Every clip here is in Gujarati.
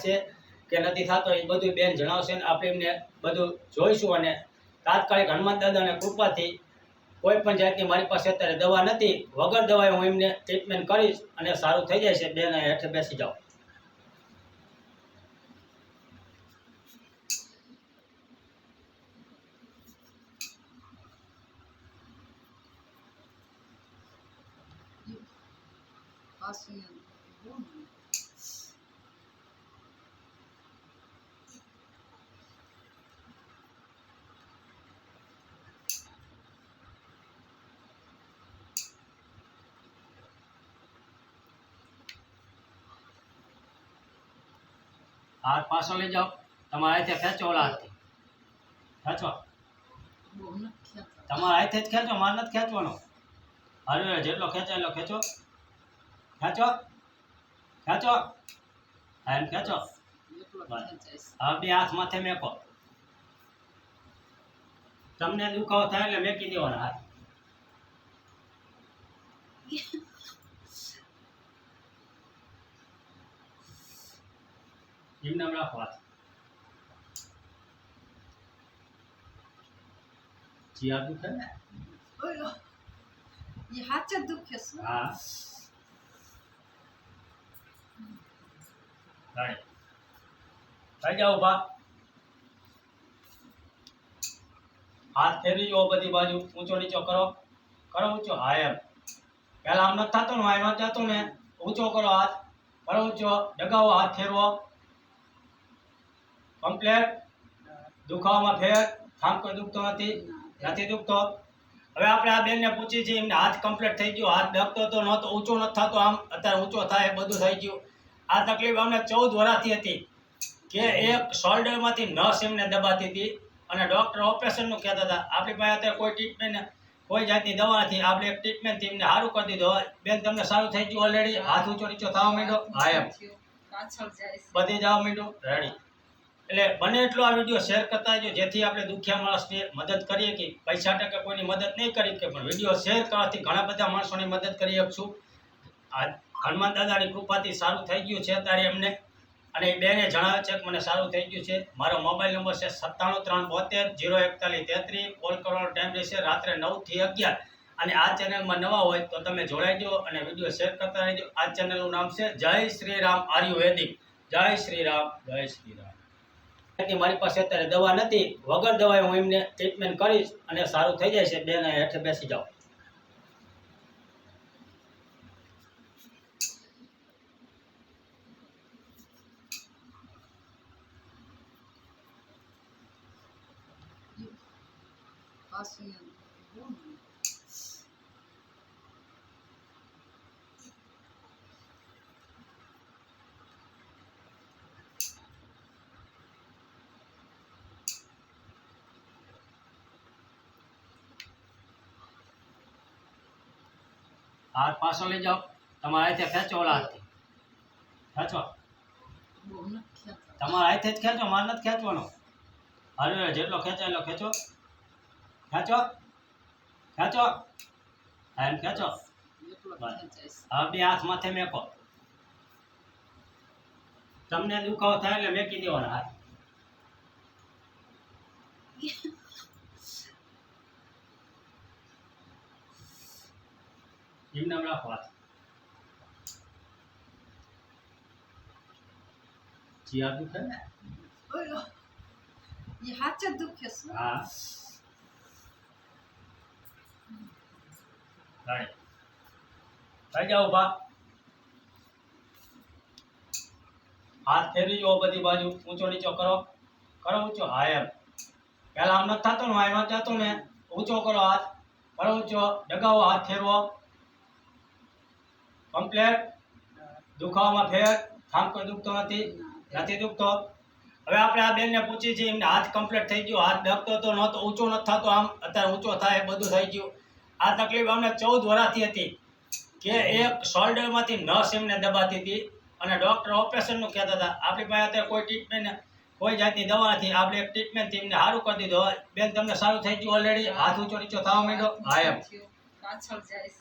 છે કે નથી થતો એ બધું બેન જણાવશે ને આપણે એમને બધું જોઈશું અને તાત્કાલિક હનુમાન દાદાની કૃપાથી કોઈ પણ જાતની મારી પાસે અત્યારે દવા નથી, વગર દવાએ હું એમને ટ્રીટમેન્ટ કરીશ અને સારું થઈ જાય છે. બેન હેઠે બેસી જાઓ. હાથ પાછો લઈ જાઓ. તમારા હાથે ખેંચો, ઓલા હાથથી ખેંચો. તમારા હાથે જ ખેંચો, માર નથી ખેંચવાનો. હવે જેટલો ખેંચાય એટલો ખેંચો, ખેંચો ખેંચો, એમ ખેંચો. હવે બે હાથ માથે મેકો. તમને દુખાવો થાય એટલે મેકી દેવાના હાથ. એમને રાખો હાથ. ચિયા દુખે ને? ये हाथ से दुखे से हाँ राइट થઈ જાઓ બા. હાથ ફેરવી જો બધી બાજુ, ઊંચો નીચો કરો, કરો ઊંચો. હા એમ પહેલા આમ નથી થતું ને, આમ નથી થતું ને. ઊંચો કરો હાથ, કરો ઊંચો, ડગાવો, હાથ ફેરવો કમ્પ્લેટ. દુખાવામાં ફેર, થામ કોઈ દુખતો નથી, નથી દુખતો. હવે આપણે આ બેનને પૂછી છીએ, એમને હાથ કમ્પ્લીટ થઈ ગયો, હાથ દબતો તો નહોતો, ઊંચો નથી થતો, આમ અત્યારે ઊંચો થાય, બધું થઈ ગયું. આ તકલીફ અમને 14 વર્ષથી હતી કે એક શોલ્ડરમાંથી નસ એમને દબાતી હતી અને ડૉક્ટર ઓપરેશનનું કહેતા હતા. આપણી પાસે અત્યારે કોઈ ટ્રીટમેન્ટ, કોઈ જાતની દવા નથી. આપણે એક ટ્રીટમેન્ટથી એમને સારું કરી દીધું. બેન તમને સારું થઈ ગયું ઓલરેડી? હાથ ઊંચો નીચો થવા માંડ્યો? હા એમ બધી જવા માંડ્યું? રેડી. એટલે બને એટલો આ વિડીયો શેર કરતા જો, જેથી આપણે દુખિયા માણસને મદદ કરીએ. કે પૈસા ટકે કોઈની મદદ નહીં કરી કે, પણ વિડીયો શેર કરવાથી ઘણા બધા માણસોની મદદ કરી શકશું. આ હનુમાન દાદાની કૃપાથી સારું થઈ ગયું છે અત્યારે એમને. અને એ બેને જણાવે છે કે મને સારું થઈ ગયું છે. મારો મોબાઈલ નંબર છે 9732704133. કોલ કરવાનો ટાઈમ રહેશે રાત્રે 9 થી 11. અને આ ચેનલમાં નવા હોય તો તમે જોડાઈ દો અને વિડીયો શેર કરતા રહેજો. આ ચેનલનું નામ છે જય શ્રી રામ આયુર્વેદિક. જય શ્રી રામ, જય શ્રી રામ. મારી પાસે અત્યારે દવા નથી, વગર દવાએ હું એમને ટ્રીટમેન્ટ કરીશ અને સારું થઈ જાય છે. બેન હેઠે બેસી જાઓ. હાથ પાછો લઈ જાઓ. તમારા હાથે ખેંચો, ઓલા હાથથી ખેંચો. તમારા હાથે જ ખેંચો, માર નથી ખેંચવાનો. હવે જેટલો ખેંચાય એટલો ખેંચો, ખેંચો ખેંચો, એમ ખેંચો. હવે બે હાથ માથે મેકો. તમને દુખાવો થાય એટલે મેકી દેવાના હાથ. એમને રાખો હાથ. ચિયા દુખે ને? ये हाथ से दुखे से हाँ राइट. થઈ જાઓ બા. હાથ ફેરવી જો બધી બાજુ, ઊંચો નીચો કરો, કરો ઊંચો. હા એમ પહેલા આમ નથી થતું ને, આમ નથી થતું ને. ઊંચો કરો હાથ, કરો ઊંચો, ડગાવો, હાથ ફેરવો કમ્પ્લેટ. દુખાવામાં ફેર, થામ કોઈ દુખતો નથી, નથી દુખતો. હવે આપણે આ બેનને પૂછી છીએ, એમને હાથ કમ્પ્લીટ થઈ ગયો, હાથ દબતો તો નહોતો, ઊંચો નથી થતો, આમ અત્યારે ઊંચો થાય, બધું થઈ ગયું. આ તકલીફ અમને 14 વર્ષથી હતી કે એક શોલ્ડરમાંથી નસ એમને દબાતી હતી અને ડૉક્ટર ઓપરેશનનું કહેતા હતા. આપણી પાસે અત્યારે કોઈ ટ્રીટમેન્ટ, કોઈ જાતની દવા નથી. આપણે એક ટ્રીટમેન્ટથી એમને સારું કરી દીધું. બેન તમને સારું થઈ ગયું ઓલરેડી? હાથ ઊંચો નીચો થવા માંડ્યો? હા એમ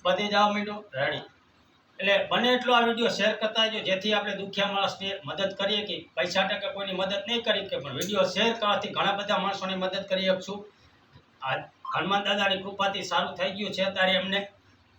બધી જવા માંડ્યું? રેડી. એટલે બને એટલો આ વિડીયો શેર કરતા રહેજો, જેથી આપણે દુખિયા માણસની મદદ કરીએ કે પૈસા ટકે કોઈની મદદ નહીં કરી કે પણ વિડીયો શેર કરવાથી ઘણા બધા માણસોની મદદ કરી શકશું. આ હનુમાન દાદાની કૃપાથી સારું થઈ ગયું છે અત્યારે એમને,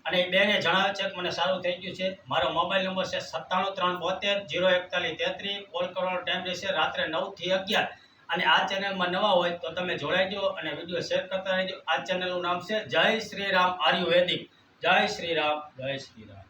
અને એ બેને જણાવે છે કે મને સારું થઈ ગયું છે. મારો મોબાઈલ નંબર છે 9732704133. કોલ કરવાનો ટાઈમ રહેશે રાત્રે 9 થી 11. અને આ ચેનલમાં નવા હોય તો તમે જોડાઈ જાઓ અને વિડીયો શેર કરતા રહેજો. આ ચેનલનું નામ છે જય શ્રી રામ આયુર્વેદિક. જય શ્રી રામ, જય શ્રી રામ.